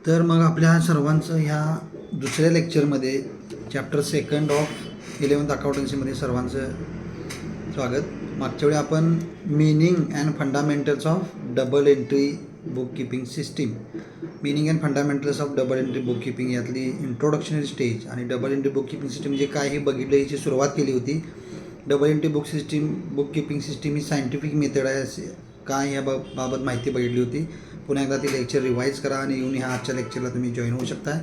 तर मग आपल्या सर्वांचं ह्या दुसऱ्या लेक्चरमध्ये चॅप्टर 2 ऑफ 11th अकाउंटन्सीमध्ये सर्वांचं स्वागत. मागच्या वेळी आपण meaning and fundamentals of double entry book keeping system book keeping यातली इंट्रोडक्शनरी स्टेज आणि double entry book keeping system म्हणजे काय हे बघितलं, याची सुरुवात केली होती. Double entry book keeping system ही सायंटिफिक मेथड आहे असे काय या बाबत माहिती बघितली होती. पुन्हा एकदा ती लेक्चर रिवाईज करा आणि येऊन ह्या आजच्या लेक्चरला तुम्ही जॉईन होऊ शकता.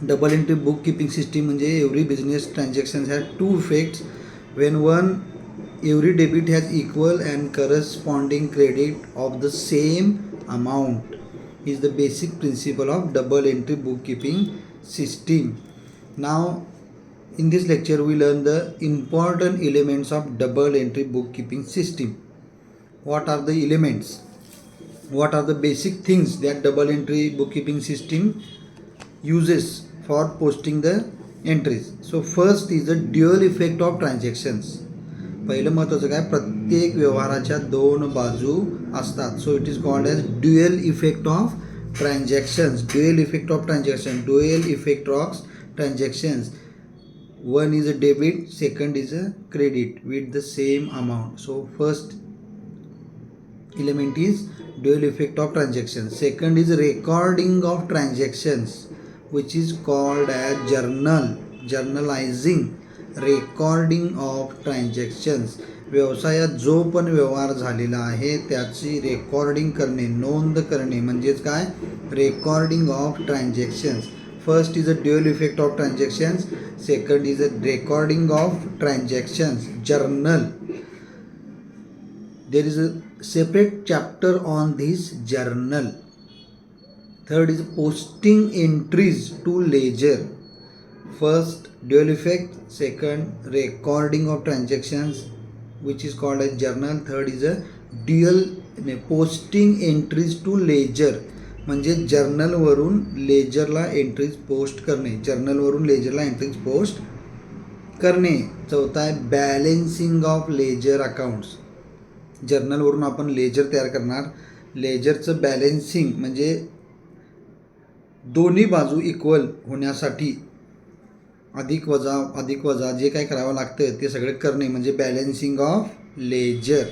Double entry book keeping system म्हणजे every business transactions has two effects when one every debit has equal and corresponding credit of the same amount is the basic principle of double entry bookkeeping system. Now in this lecture we learn the important elements of double entry bookkeeping system. What are the elements? What are the basic things that double entry bookkeeping system uses for posting the entries? So first is the dual effect of transactions. पहिलं महत्त्वाचं काय, प्रत्येक व्यवहाराच्या दोन बाजू असतात. So it is called as dual effect of transactions. One is a debit, second is a credit with the same amount. So first element is dual effect of transactions. Second is recording of transactions, which is called as journalizing recording of transactions. व्यवसायात जो पण व्यवहार झालेला आहे त्याची recording करणे, नोंद करणे म्हणजेच काय, recording of transactions. First is a dual effect of transactions, second is a recording of transactions, journal. There is a separate chapter on this journal. Third is posting entries to ledger. First dual effect, second recording of transactions which is called as journal. Third is a dual posting entries to ledger म्हणजे जर्नलवरून लेजरला entries post करणे, जर्नलवरून लेजरला entries post करणे. चौथा आहे balancing of ledger accounts. जर्नलवरून आपण ledger तयार करणार. लेजरचं balancing म्हणजे दोन्ही बाजू इक्वल होण्यासाठी अधिक वजा जे काय करावं लागतं ते सगळं करणे म्हणजे balancing of ledger.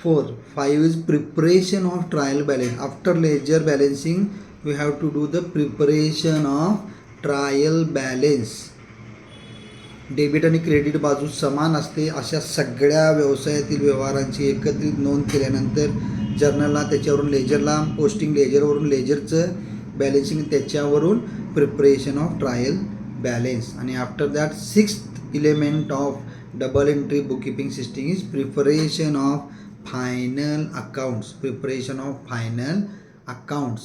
5 is preparation of trial balance. After ledger balancing we have to do the preparation of trial balance. Debit आणि क्रेडिट बाजू समान असते अशा सगळ्या व्यवसायातील व्यवहारांची एकत्रित नोंद केल्यानंतर जर्नलला, त्याच्यावरून लेजरला पोस्टिंग, लेजरवरून लेजरचं बॅलेन्सिंग, त्याच्यावरून प्रिपरेशन ऑफ ट्रायल बॅलेन्स. आणि after that 6th element of double entry book keeping system is preparation of final accounts.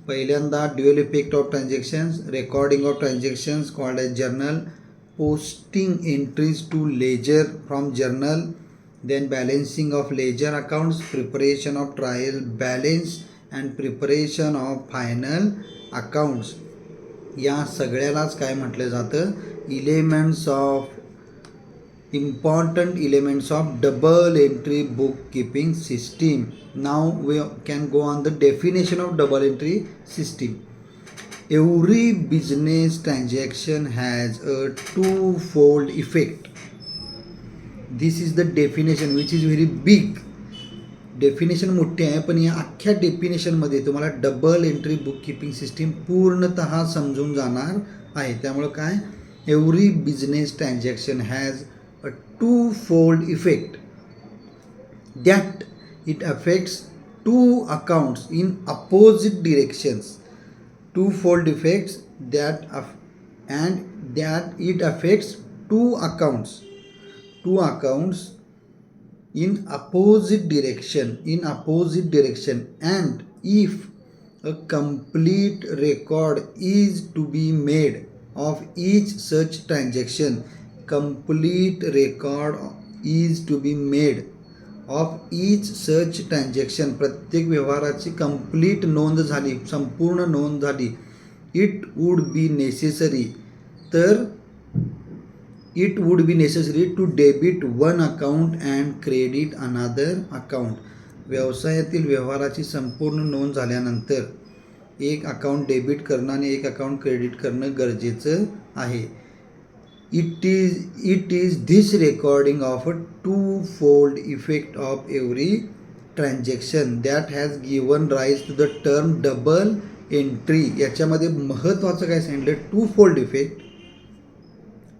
पहिल्यांदा dual effect of transactions, recording of transactions called as journal, posting entries to ledger from journal, then balancing of ledger accounts, preparation of trial balance and preparation of final accounts. या सगळ्यालाच काय म्हटलं जातं, important elements of double entry bookkeeping system. Now we can go on the definition of double entry system. Every business transaction has a two-fold effect. This is the definition which is very big. Definition मोठी आहे, पण या अख्ख्या डेफिनेशनमध्ये तुम्हाला double entry book keeping system पूर्णतः समजून जाणार आहे. त्यामुळं काय, every business transaction has a two-fold effect that it affects two accounts in opposite directions. Two-fold effects that it affects two accounts in opposite direction, and if a complete record is to be made of each such transaction, प्रत्येक व्यवहाराची complete नोंद झाली, संपूर्ण नोंद झाली, it would be necessary to debit one account and credit another account. व्यवसायातील व्यवहाराची संपूर्ण नोंद झाल्यानंतर एक अकाउंट डेबिट करणं आणि एक अकाउंट क्रेडिट करणं गरजेचं आहे. It is this recording of a two-fold effect of every transaction that has given rise to the term double entry. याच्यामध्ये महत्त्वाचं काय सांगितलं, two fold effect.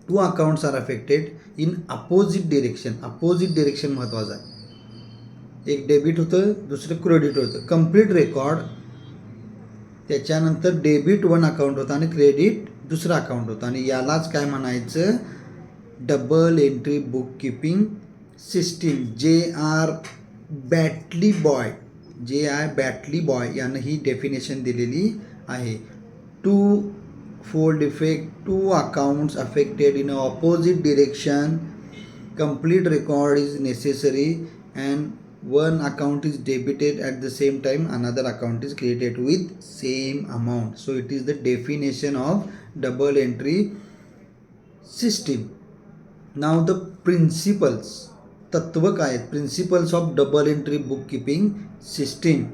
Two accounts are affected in opposite direction महत्त्वाचं आहे. एक डेबिट होतं, दुसरं credit होतं. कंप्लीट रेकॉर्ड, त्याच्यानंतर डेबिट वन अकाउंट होतं आणि क्रेडिट दुसरं अकाउंट होतं, आणि यालाच काय म्हणायचं, double entry book keeping system. J R Batliboi यानं ही डेफिनेशन दिलेली आहे. Two fold effect, two accounts affected in opposite direction, complete record is necessary, and one account is debited at the same time, another account is created with same amount. So it is the definition of double entry system. Now the principles, तत्व काय आहेत, principles of double entry bookkeeping system.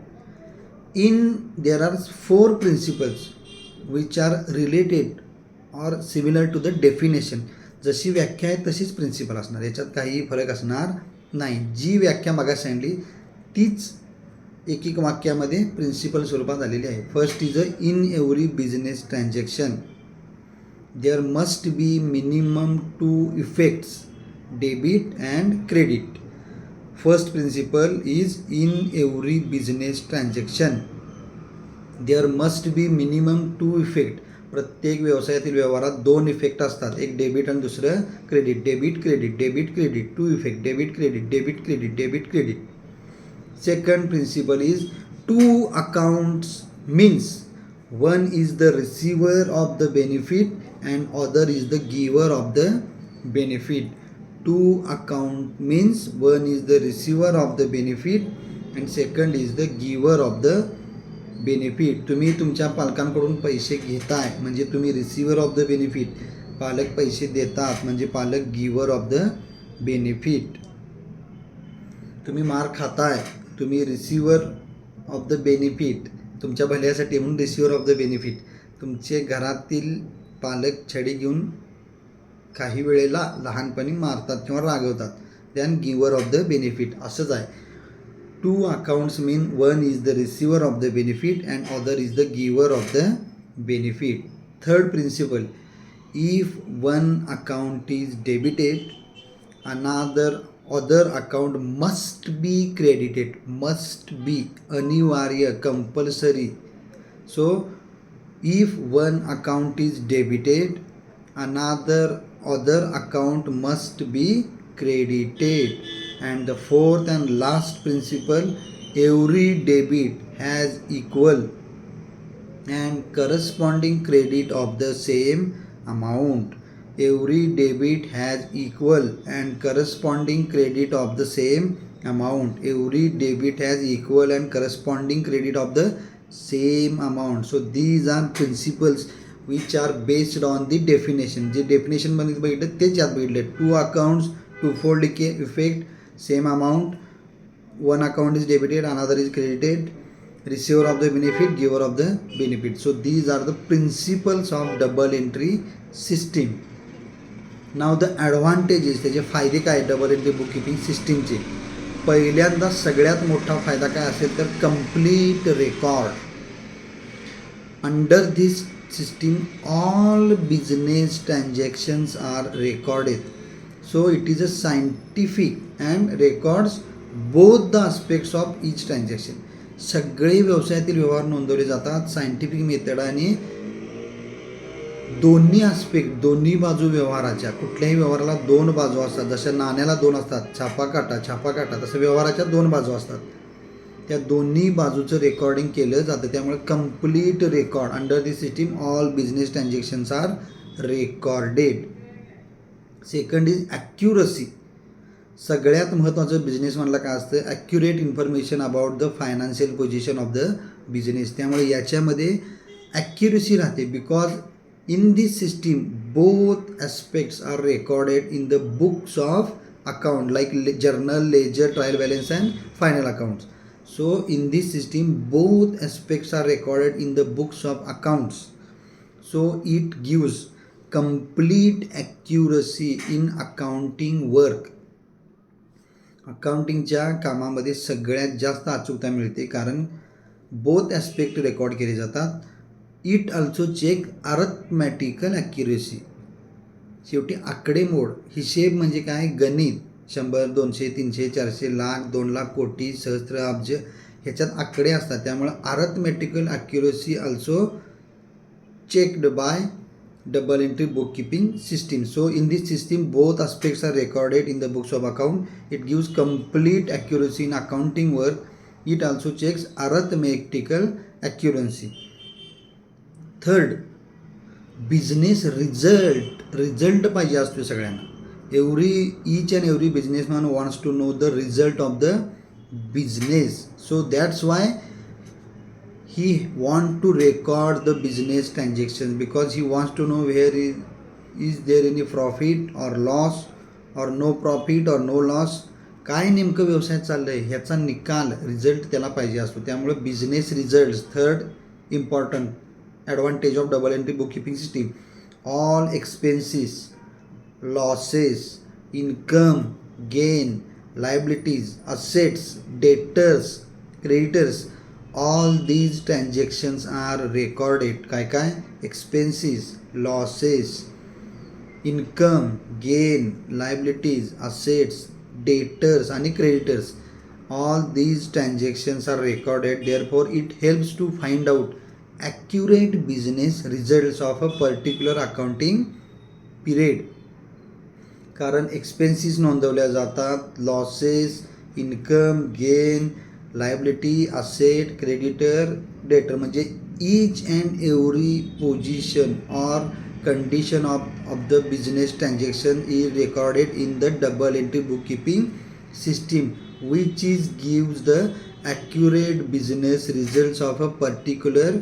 There are 4 principles which are related or similar to the definition. जशी व्याख्या आहे तशीच principal असणार, याच्यात काहीही फरक असणार नाही. जी व्याख्या मागा सांगली तीच एक वाक्यामध्ये प्रिन्सिपल स्वरूपात आलेली आहे. First is in every business transaction there must be minimum 2 effects, debit and credit. First principle is in every business transaction there must be minimum 2 effect. प्रत्येक व्यवसायातील व्यवहारात 2 इफेक्ट असतात, एक डेबिट आणि दुसरं credit. Debit credit 2 effect, debit credit. Second principle is 2 accounts means one is the receiver of the benefit and other is the giver of the benefit. 2 account means one is the receiver of the benefit and second is the giver of the benefit. तुम्ही तुमच्या पालकांकडून पैसे घेताय म्हणजे तुम्ही receiver of the benefit, पालक पैसे देतात म्हणजे पालक गिव्हर ऑफ द बेनिफिट. तुम्ही मार खाताय, तुम्ही रिसिव्हर ऑफ द बेनिफिट, तुमच्या भल्यासाठी म्हणून रिसिव्हर ऑफ द बेनिफिट. तुमचे घरातील पालक छडी घेऊन काही वेळेला लहानपणी मारतात किंवा रागवतात, then giver of the benefit. असंच आहे. 2 accounts mean one is the receiver of the benefit and other is the giver of the benefit. Third principle, if one account is debited, other account must be credited. Must be, anivarya, compulsory. So if one account is debited, other account must be credited. And the fourth and last principle, every debit has equal and corresponding credit of the same amount. Every debit has equal and corresponding credit of the same amount. Every debit has equal and corresponding credit of the same amount. So these are principles which are based on the definition. जे definition मध्ये बघितलं तेच यात बघितलं. 2 accounts, two-fold effect, same amount, one account is debited, another is credited, receiver of the benefit, giver of the benefit. So these are the principles of double entry system. Now the advantages, त्याचे फायदे काय double entry book keeping सिस्टीमचे. पहिल्यांदा सगळ्यात मोठा फायदा काय असेल तर complete record. Under this system all business transactions are recorded. So it is a scientific and records both the aspects of each transaction. सगळे व्यवसायातील व्यवहार नोंदवले जातात सायंटिफिक मेथडाने. दोन्ही आस्पेक्ट, दोन्ही बाजू व्यवहाराच्या, कुठल्याही व्यवहाराला 2 बाजू असतात. जसं नाण्याला 2 असतात, छापा काटा, तसं व्यवहाराच्या 2 बाजू असतात. त्या दोन्ही बाजूचं रेकॉर्डिंग केलं जातं. त्यामुळे complete record under this system all business transactions are recorded. Second is accuracy. सगळ्यात महत्त्वाचं बिझनेसमॅनला काय असतं, accurate information about the financial position of the business. त्यामुळे याच्यामध्ये ॲक्युरसी राहते. Because in this system both aspects are recorded in the books of account like journal, ledger, trial balance and final accounts. So in this system both aspects are recorded in the books of accounts. So it gives complete accuracy in accounting work. अकाउंटिंगच्या कामामध्ये सगळ्यात जास्त अचूकता मिळते कारण both aspect record केले जातात. It also check arithmetical accuracy. शेवटी आकडेमोड हिशेब म्हणजे काय, गणित 100, 200, 300, 400, लाख, 2 लाख, कोटी, सहस्त्र, अब्ज ह्याच्यात आकडे असतात. त्यामुळं arithmetical accuracy also checked by double entry bookkeeping system. So in this system both aspects are recorded in the books of account. It gives complete accuracy in accounting work. It also checks arithmetical accuracy. Third, business result पाहिजे असतो सगळ्यांना. Each and every businessman wants to know the result of the business. So that's why he want to record the business transactions, because he wants to know where is there any profit or loss or no profit or no loss. काय नेमकं व्यवसाय चाललंय ह्याचा निकाल result त्याला पाहिजे असतो. त्यामुळे business results. Third important advantage of double entry book keeping system, all expenses, losses, income, gain, liabilities, assets, debtors, creditors, all these transactions are recorded. काय expenses, losses, income, gain, liabilities, assets, debtors आणि creditors, all these transactions are recorded. Therefore it helps to find out accurate business results of a particular accounting period. कारण expenses नोंदवल्या जातात, losses, income, gain, liability, asset, creditor, डेटर म्हणजे each and every position or condition of the business transaction is recorded in the double entry book keeping system which is gives the accurate business results of a particular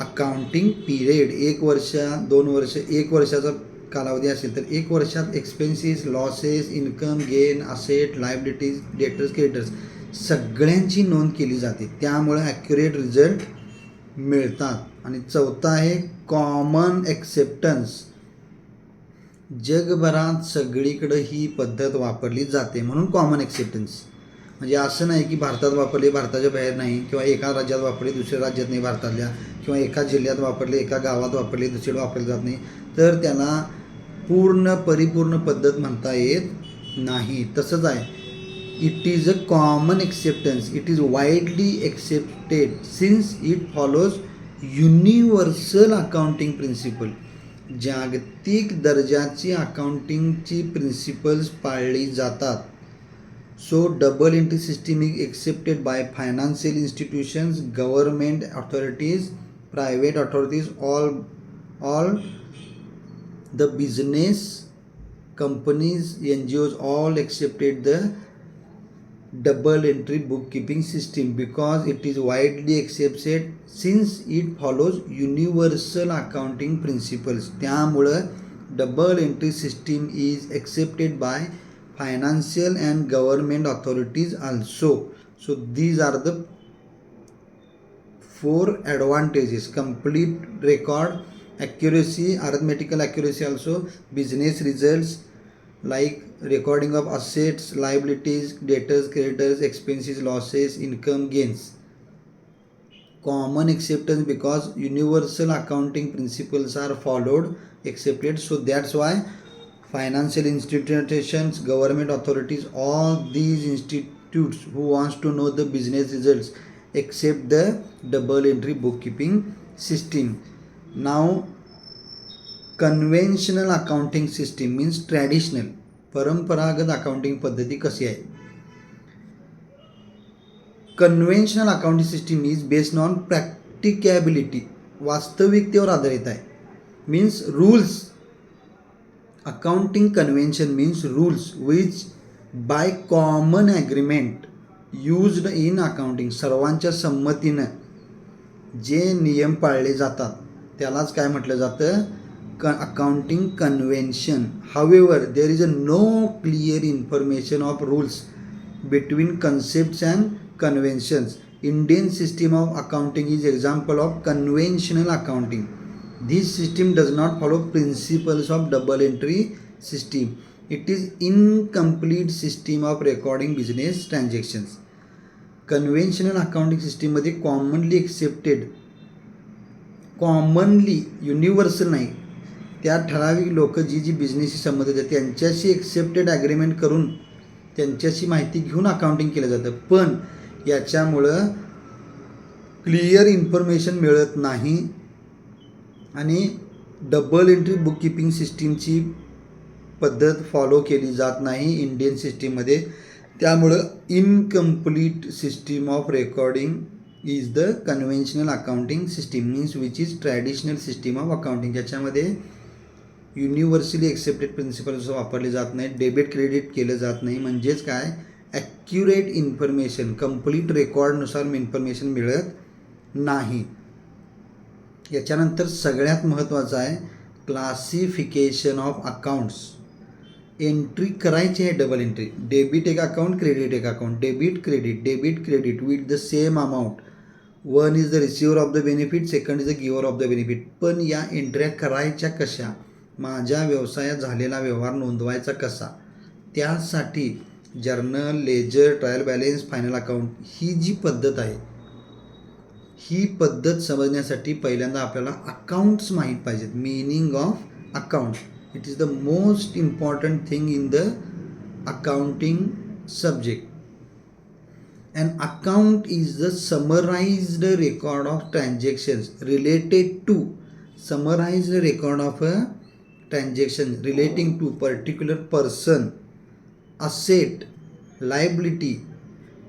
accounting period. 1 वर्ष, 2 वर्ष, 1 वर्षाचा कालावधी असेल तर 1 वर्षात expenses, losses, income, gain, asset, liabilities, debtors, creditors सगळ्यांची नोंद केली जाते. त्यामुळे ॲक्युरेट रिझल्ट मिळतात. आणि चौथा आहे कॉमन ॲक्सेप्टन्स. जगभरात सगळीकडे ही पद्धत वापरली जाते म्हणून कॉमन ॲक्सेप्टन्स. म्हणजे असं नाही की भारतात वापरले भारताच्या बाहेर नाही, किंवा एका राज्यात वापरले दुसऱ्या राज्यात नाही भारतातल्या, किंवा एका जिल्ह्यात वापरले एका गावात वापरले दुसरीकडे वापरले जात नाही, तर त्याला परिपूर्ण पद्धत म्हणता येत नाही. तसंच आहे. It is a common acceptance. It is widely accepted since it follows universal accounting principle. जागतिक दर्जाची अकाउंटिंगची प्रिन्सिपल्स पाळली जातात. So double entry system is accepted by financial institutions, government authorities, private authorities, all the business companies, NGOs, all accepted the double entry bookkeeping system because it is widely accepted since it follows universal accounting principles. त्यामुळं double entry system is accepted by financial and government authorities also. So these are the 4 advantages: complete record, accuracy, arithmetical accuracy also, business results like recording of assets, liabilities, debtors, creditors, expenses, losses, income, gains. Common acceptance because universal accounting principles are followed, accepted. So that's why financial institutions, government authorities, all these institutes who wants to know the business results accept the double entry bookkeeping system. Now conventional accounting system means traditional, परंपरागत accounting पद्धती कशी आहे. Conventional accounting system is based on practicability, वास्तविकतेवर आधारित आहे. Means rules. Accounting convention means rules which by common agreement used in accounting. सर्वांच्या संमतीनं जे नियम पाळले जातात त्यालाच काय म्हटलं जातं, accounting convention. However there is a no clear information of rules between concepts and conventions. Indian system of accounting is example of conventional accounting. This system does not follow principles of double entry system. It is incomplete system of recording business transactions. Conventional accounting सिस्टीममध्ये commonly universal नाही, त्या ठराविक लोक जी बिझनेसशी संबंधित आहेत त्यांच्याशी accepted agreement करून त्यांच्याशी माहिती घेऊन अकाउंटिंग केलं जातं. पण याच्यामुळं क्लिअर इन्फॉर्मेशन मिळत नाही आणि डबल एंट्री बुक कीपिंग सिस्टीमची पद्धत फॉलो केली जात नाही इंडियन सिस्टीममध्ये. त्यामुळं incomplete system of recording is the conventional accounting system means which is traditional system of accounting. ज्याच्यामध्ये युनिव्हर्सली एक्सेप्टेड प्रिन्सिपल्स वापरले जात नाही, डेबिट क्रेडिट केलं जात नाही. म्हणजेच काय, ॲक्युरेट इन्फॉर्मेशन कंप्लीट रेकॉर्डनुसार इन्फॉर्मेशन मिळत नाही. याच्यानंतर सगळ्यात महत्त्वाचं आहे क्लासिफिकेशन ऑफ अकाउंट्स. एंट्री करायची आहे डबल एंट्री, डेबिट एक अकाउंट, क्रेडिट एक account, debit credit with the same amount. One is the receiver of the benefit, second is the giver of the benefit. पण या एंट्र्या करायच्या कशा, माझ्या व्यवसायात झालेला व्यवहार नोंदवायचा कसा, त्यासाठी journal, ledger, trial balance, final account ही जी पद्धत आहे, ही पद्धत समजण्यासाठी पहिल्यांदा आपल्याला अकाउंट्स माहीत पाहिजेत. Meaning of account, it is the most important thing in the accounting subject. An account is the summarized record of transactions related to summarized record of a transaction relating to particular person, asset, liability,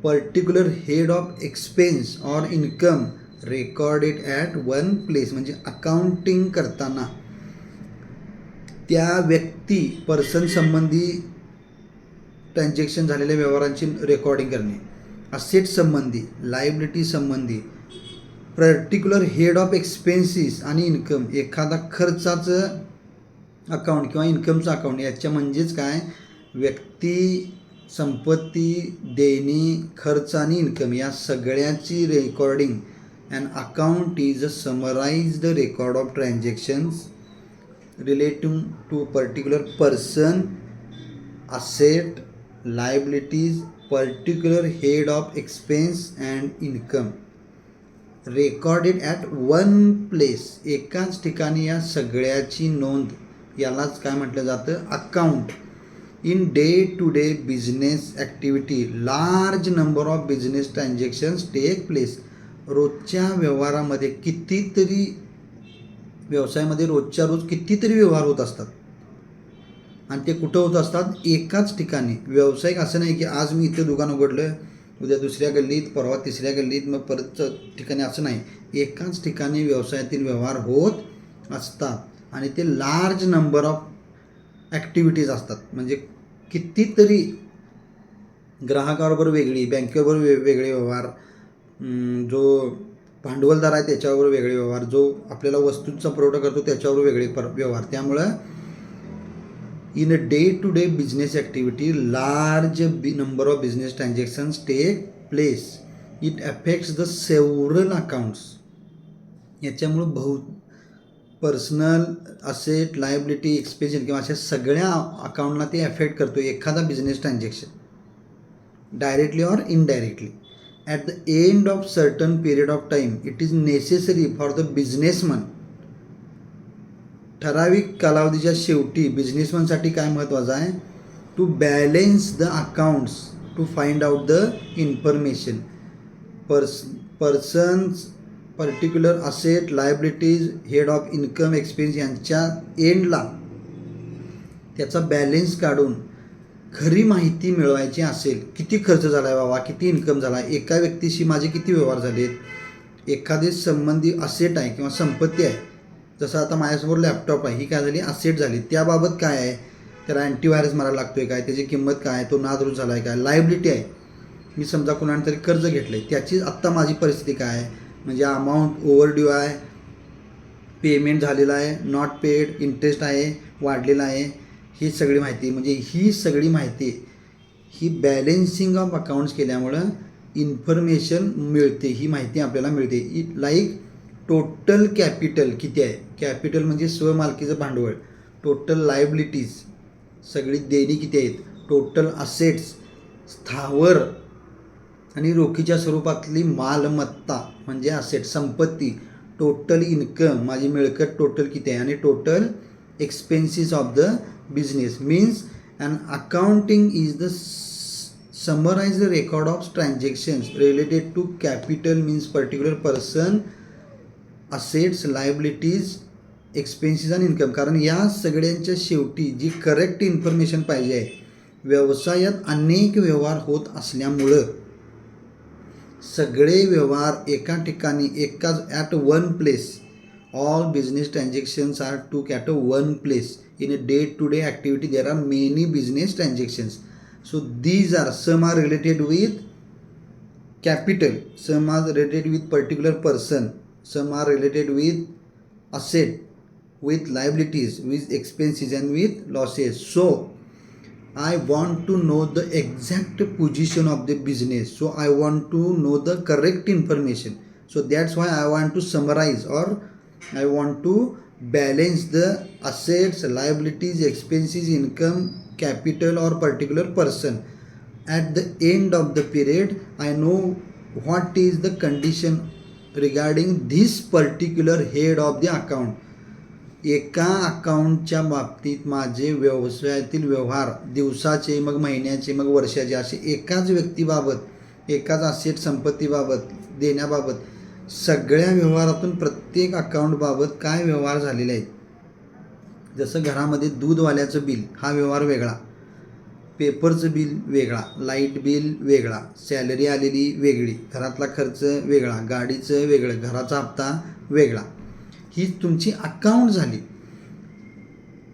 particular head of expense or income recorded at one place. म्हणजे accounting करताना त्या व्यक्ती person संबंधी transaction झालेल्या व्यवहारांची recording करणे, asset संबंधी, liability संबंधी, पर्टिक्युलर हेड ऑफ एक्सपेन्सेस आणि इन्कम, एखादा खर्चाचं अकाउंट किंवा इन्कमचं अकाउंट. याच्या म्हणजेच काय, व्यक्ती, संपत्ती, देणी, खर्च आणि इन्कम या सगळ्याची recording. And account is a summarised record of transactions relating to particular person, asset, liabilities, particular head of expense and income recorded at one place. एकाच ठिकाणी या सगळ्याची नोंद, यालाच काय म्हटलं जातं, account. In day to day business activity large number of business transactions take place. रोजच्या व्यवहारामध्ये कितीतरी, व्यवसायामध्ये रोजच्या रोज कितीतरी व्यवहार होत असतात आणि ते कुठं होत असतात, एकाच ठिकाणी. व्यावसायिक असं नाही की आज मी इथं दुकान उघडलं, उद्या दुसऱ्या गल्लीत, परवा तिसऱ्या गल्लीत, मग परत ठिकाणी, असं नाही. एकाच ठिकाणी व्यवसायातील व्यवहार होत असतात आणि ते लार्ज नंबर ऑफ ॲक्टिव्हिटीज असतात. म्हणजे कितीतरी ग्राहकाबरोबर वेगळी, बँकेबरोबर वेगळे व्यवहार, जो भांडवलदार आहे त्याच्यावर वेगळे व्यवहार, जो आपल्याला वस्तूंचा पुरवठा करतो त्याच्यावर वेगळे व्यवहार. त्यामुळं in a day-to-day business activity, large number of business transactions take place. It affects the several accounts. याच्यामुळं पर्सनल, असेट, लायबिलिटी, एक्सपेन्स, किंवा अशा सगळ्या अकाउंटला ते अफेक्ट करतो एखादा business transaction, directly or indirectly. At the end of certain period of time it is necessary for the businessman. ठराविक कालावधीच्या शेवटी बिझनेसमनसाठी काय महत्त्वाचं आहे, to balance the accounts to find out the information. Persons, particular asset, liabilities, head of income, expense यांच्या एंडला त्याचा बॅलेन्स काढून खरी माहिती मिळवायची असेल, किती खर्च झाला आहे बाबा, किती इन्कम झाला आहे, एका व्यक्तीशी माझे किती व्यवहार झालेत, एखादे संबंधी असेट आहे किंवा संपत्ती आहे, जसं आता माझ्यासमोर लॅपटॉप आहे, ही काय झाली, असेट झाली, त्याबाबत काय आहे, त्याला अँटीव्हायरस मारायला लागतो आहे काय, त्याची किंमत काय, तो नादरूज झाला आहे काय. लायबिलिटी आहे, मी समजा कोणाने तरी कर्ज घेतलं आहे, त्याची आत्ता माझी परिस्थिती काय आहे, म्हणजे अमाऊंट ओव्हरड्यू आहे, पेमेंट झालेला आहे, नॉट पेड, इंटरेस्ट आहे, वाढलेला आहे, ही सगळी माहिती. म्हणजे ही सगळी माहिती ही बॅलेन्सिंग ऑफ अकाउंट्स केल्यामुळं इन्फॉर्मेशन मिळते, ही माहिती आपल्याला मिळते. लाईक टोटल कॅपिटल किती आहे, कॅपिटल म्हणजे स्वमालकीचं भांडवल, टोटल लायबिलिटीज सगळी देणी किती आहेत, टोटल असेट्स स्थावर आणि रोखीच्या स्वरूपातली मालमत्ता म्हणजे असेट संपत्ती, टोटल इन्कम माझी मिळकत टोटल किती आहे, आणि total expenses of the business. Means and accounting is the summarise the record of transactions related to capital means particular person, assets, liabilities, expenses आणि इन्कम. कारण या सगळ्यांच्या शेवटी जी करेक्ट इन्फॉर्मेशन पाहिजे आहे, व्यवसायात अनेक व्यवहार होत असल्यामुळं सगळे व्यवहार एका ठिकाणी एकाच at one place, all business transactions are took at one place. In a day to day activity there are many business transactions. So these are some are related with capital, some are related with particular person, some are related with asset, with liabilities, with expenses and with losses. So I want to know the exact position of the business, so I want to know the correct information. So that's why I want to summarize, or I want to balance the assets, liabilities, expenses, income, capital or particular person. At the end of the period, I know what is the condition regarding this particular head of the account. एका अकाउंटच्या बाबतीत माझे व्यवसायातील व्यवहार दिवसाचे, मग महिन्याचे, मग वर्षाचे, असे एकाच व्यक्तीबाबत, एकाच असेट संपत्तीबाबत, देण्याबाबत सगळ्या व्यवहारातून प्रत्येक अकाउंटबाबत काय व्यवहार झालेले आहेत. जसं घरामध्ये दूधवाल्याचं बिल हा व्यवहार वेगळा, पेपरचं बिल वेगळा, लाईट बिल वेगळा, सॅलरी आलेली वेगळी, घरातला खर्च वेगळा, गाडीचं वेगळं, घराचा हप्ता वेगळा. ही तुमची अकाउंट झाली.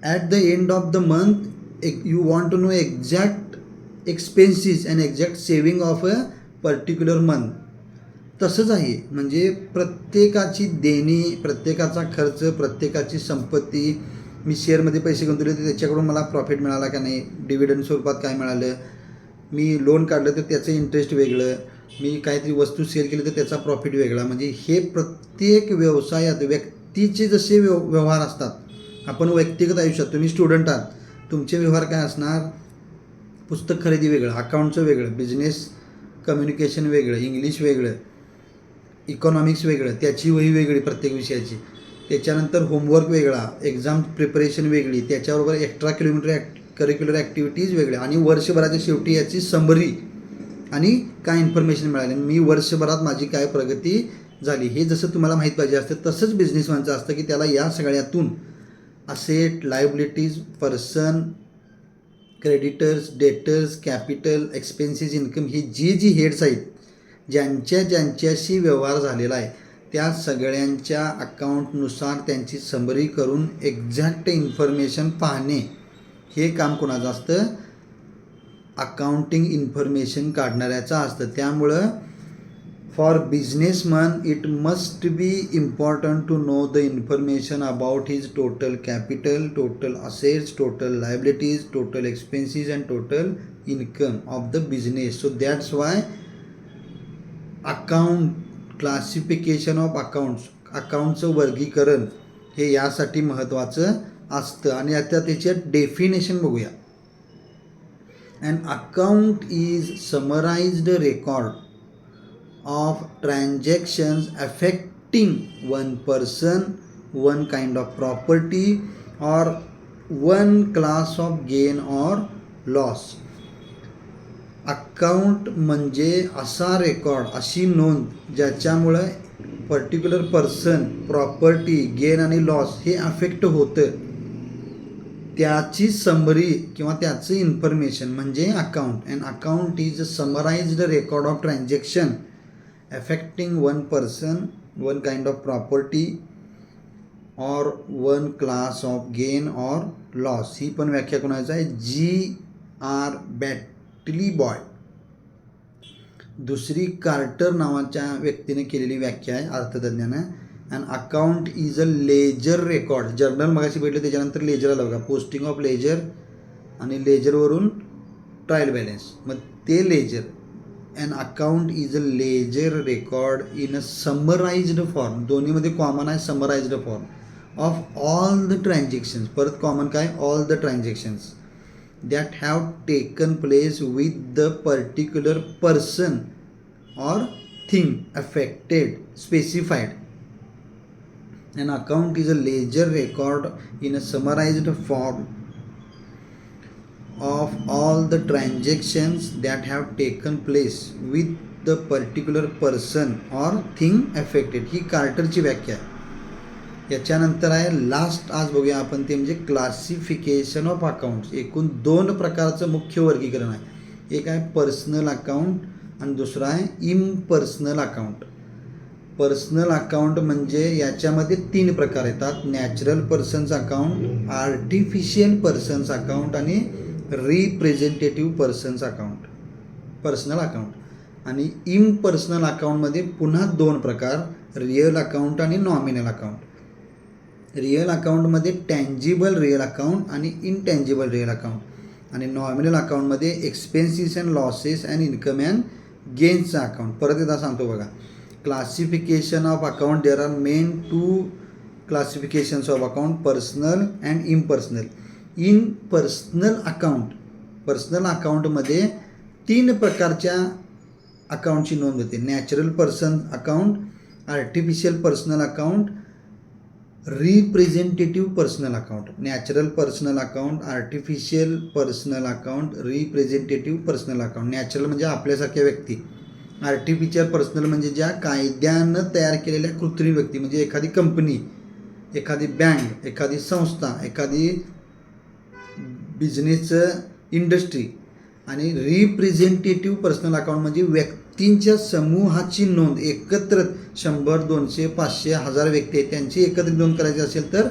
At the end of the month you want to know exact expenses and exact saving of a particular month. तसंच आहे, म्हणजे प्रत्येकाची देणी, प्रत्येकाचा खर्च, प्रत्येकाची संपत्ती. मी शेअरमध्ये पैसे गुंतवले तर त्याच्याकडून मला प्रॉफिट मिळाला का नाही, डिव्हिडंड स्वरूपात काय मिळालं, मी लोन काढलं तर त्याचं इंटरेस्ट वेगळं, मी काहीतरी वस्तू सेल केली तर त्याचा प्रॉफिट वेगळा. म्हणजे हे प्रत्येक व्यवसायात व्यक्तीचे जसे व्यवहार असतात, आपण व्यक्तिगत आयुष्यात, तुम्ही स्टुडंट आहात, तुमचे व्यवहार काय असणार, पुस्तक खरेदी वेगळं, अकाउंटचं वेगळं, बिझनेस कम्युनिकेशन वेगळं, इंग्लिश वेगळं, इकॉनॉमिक्स वेगळं, त्याची वही वेगळी प्रत्येक विषयाची, त्याच्यानंतर होमवर्क वेगळा, एक्झाम प्रिपरेशन वेगळी, त्याच्याबरोबर एक्स्ट्रा करिक्युलर ॲक्टिव्हिटीज वेगळ्या, आणि वर्षभराच्या शेवटी याची समरी आणि काय इन्फॉर्मेशन मिळाली, मी वर्षभरात माझी काय प्रगती झाली, हे जसं तुम्हाला माहीत पाहिजे असतं, तसंच बिझनेसमॅनचं असतं की त्याला या सगळ्यातून asset, liabilities, person, creditors, debtors, capital, expenses, income, ही जी हेड्स आहेत, ज्यांच्याशी व्यवहार झालेला आहे, त्या सगळ्यांच्या अकाउंटनुसार त्यांची समरी करून एक्झॅक्ट इन्फॉर्मेशन पाहणे, हे काम कोणाचं असतं, अकाउंटिंग इन्फॉर्मेशन काढणाऱ्याचं असतं. त्यामुळं for businessman it must be important to know the information about his total capital, total assets, total liabilities, total expenses and total income of the business. So that's why account classification of accounts, अकाउंटचं वर्गीकरण हे यासाठी महत्त्वाचं असतं. आणि आता त्याच्यात definition बघूया. An account is summarized record of transactions affecting one person, one kind of property or one class of gain or loss. Account म्हणजे असा रेकॉर्ड, अशी नोंद ज्याच्यामुळं पर्टिक्युलर पर्सन, प्रॉपर्टी, गेन आणि लॉस हे अफेक्ट होतं, त्याची समरी किंवा त्याचं इन्फॉर्मेशन म्हणजे account. And account is a summarised record of transaction affecting one person, one kind of property और वन क्लास ऑफ गेन और लॉस. ही पण व्याख्या कोणाचं आहे, G.R. बॅटली बॉय. दुसरी कार्टर नावाच्या व्यक्तीने केलेली व्याख्या आहे अर्थतज्ञानं. And account is a ledger record. Journal मगाशी भेटलं, त्याच्यानंतर लेजर आलं बघा, पोस्टिंग ऑफ लेजर, आणि लेजरवरून ट्रायल बॅलन्स. मग ते ledger, an account is a ledger record in a summarised form, दोन्हीमध्ये कॉमन आहे summarised form of all the transactions. परत कॉमन काय, all the transactions that have taken place with the particular person or thing affected, specified. An account is a ledger record in a summarized form of all the transactions that have taken place with the particular person or thing affected. ही कार्टरची व्याख्या आहे. याच्यानंतर आहे last आज बघूया आपण ते म्हणजे classification of accounts. एकूण 2 प्रकारचं मुख्य वर्गीकरण आहे. एक आहे पर्सनल अकाउंट आणि दुसरं आहे इम्पर्सनल अकाउंट. पर्सनल अकाउंट म्हणजे याच्यामध्ये 3 प्रकार येतात, natural persons account, artificial persons account आणि representative persons account. Personal account आणि इम्पर्सनल अकाउंटमध्ये पुन्हा 2 प्रकार, रिअल अकाउंट आणि नॉमिनल अकाउंट. रिअल अकाउंटमध्ये टँजिबल रिअल अकाउंट आणि इनटँजिबल रिअल अकाउंट आणि नॉमिनल अकाउंटमध्ये expenses and losses and income and गेन्सचं अकाउंट. परत एकदा सांगतो बघा, classification of account, there are main 2 classifications of account, personal and impersonal. In personal account, personal अकाउंटमध्ये 3 प्रकारच्या अकाउंटची नोंद होते, natural person account, artificial personal account, representative personal account. Natural personal account, artificial personal account, representative personal account. Natural म्हणजे आपल्यासारख्या व्यक्ती, artificial personal म्हणजे ज्या कायद्यानं तयार केलेल्या कृत्रिम व्यक्ती, म्हणजे एखादी कंपनी, एखादी बँक, एखादी संस्था, एखादी बिझनेस इंडस्ट्री. आणि रिप्रेझेंटेटिव्ह पर्सनल अकाउंट म्हणजे व्यक्तींच्या समूहाची नोंद, एकत्र 100, 200, 500, 1000 व्यक्ती आहेत त्यांची एकत्रित नोंद करायची असेल तर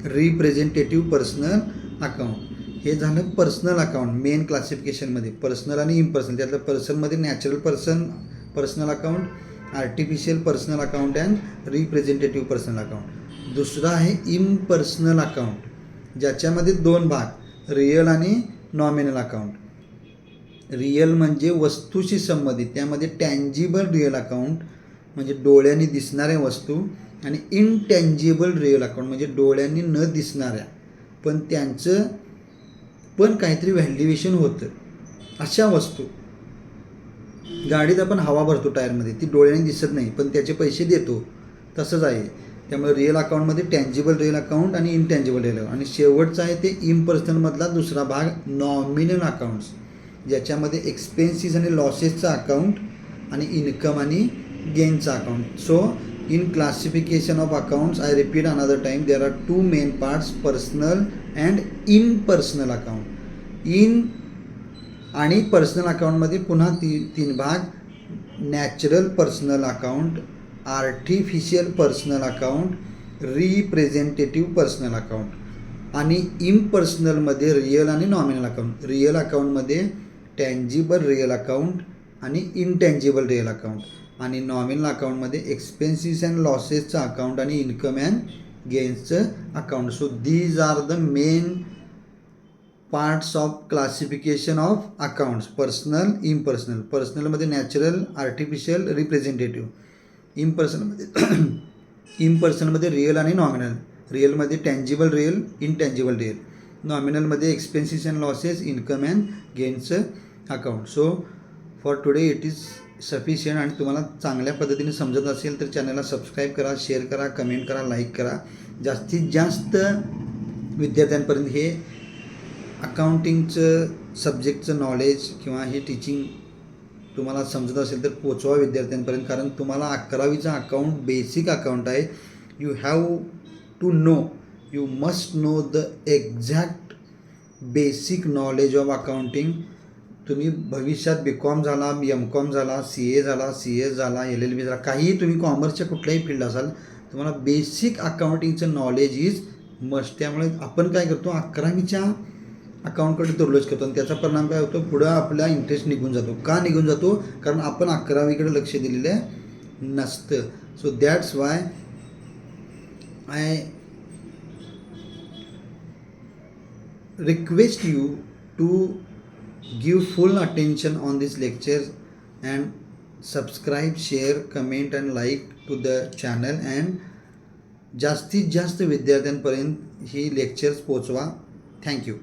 रिप्रेझेंटेटिव्ह पर्सनल अकाउंट. हे झालं पर्सनल अकाउंट मेन क्लासिफिकेशनमध्ये, पर्सनल आणि इम्पर्सनल. त्यातलं पर्सनमध्ये natural personal account, artificial personal account and representative personal account. दुसरं आहे इम्पर्सनल अकाउंट, ज्याच्यामध्ये 2 भाग, रिअल आणि नॉमिनल अकाउंट. रिअल म्हणजे वस्तूशी संबंधित, त्यामध्ये टँजिबल रिअल अकाउंट म्हणजे डोळ्यांनी दिसणाऱ्या वस्तू आणि इनटँजिबल रिअल अकाउंट म्हणजे डोळ्यांनी न दिसणाऱ्या पण त्यांचं पण काहीतरी व्हॅल्युएशन होतं अशा वस्तू. गाडीत आपण हवा भरतो टायरमध्ये, ती डोळ्यांनी दिसत नाही पण त्याचे पैसे देतो, तसंच आहे. त्यामुळे रिअल अकाउंटमध्ये टँजिबल रिअल अकाउंट आणि इनटँजिबल रिअल अकाउंट. आणि शेवटचा आहे ते इम्पर्सनलमधला दुसरा भाग, नॉमिनल अकाउंट्स, ज्याच्यामध्ये एक्सपेन्सेस आणि लॉसेसचा अकाउंट आणि इन्कम आणि गेनचा account. So in classification of accounts, I repeat another time, there are 2 main parts, personal and impersonal account. In आणि पर्सनल अकाउंटमध्ये पुन्हा 3 भाग, natural personal account, artificial personal account, representative personal account. आणि इम्पर्सनलमध्ये real आणि nominal account. Real अकाउंटमध्ये tangible real account आणि intangible real account. आणि नॉमिनल अकाउंटमध्ये एक्सपेन्सेस अँड लॉसेसचं अकाउंट आणि इन्कम अँड गेन्सचं account. So these R the main parts of classification of accounts, personal, impersonal. पर्सनलमध्ये नॅचरल, आर्टिफिशियल, रिप्रेझेंटेटिव्ह. इम्पर्सनलमध्ये real आणि नॉमिनल. रिअलमध्ये टँजिबल रिअल, इनटँजिबल रिअल. नॉमिनलमध्ये expenses and losses, income and गेन्सचं account. So for today it is sufficient. आणि तुम्हाला चांगल्या पद्धतीने समजत असेल तर चॅनलला सबस्क्राईब करा, शेअर करा, कमेंट करा, लाईक करा. जास्तीत जास्त विद्यार्थ्यांपर्यंत हे अकाउंटिंगचं सब्जेक्टचं नॉलेज किंवा हे टीचिंग तुम्हाला समजत असेल तर पोचवा विद्यार्थ्यांपर्यंत. कारण तुम्हाला 11वीचा अकाउंट बेसिक अकाउंट आहे. You have to know, you must know the exact basic knowledge of accounting. तुम्ही भविष्यात BCom झाला, MCom झाला, CA झाला, CS झाला, LLB झाला, काहीही तुम्ही कॉमर्सच्या कुठल्याही फील्ड असाल, तुम्हाला बेसिक अकाउंटिंगचं नॉलेज इज मस्ट. त्यामुळे आपण काय करतो, 11वीच्या अकाउंटकडे दुर्लक्ष करतो आणि त्याचा परिणाम काय होतो, पुढं आपला इंटरेस्ट निघून जातो. का निघून जातो? कारण आपण 11वीकडे लक्ष दिलेलं नसतं. So that's why I request you to give full attention on this lectures and subscribe share comment and like to the channel अँड जास्तीत जास्त विद्यार्थ्यांपर्यंत ही लेक्चर्स पोचवा. थँक्यू.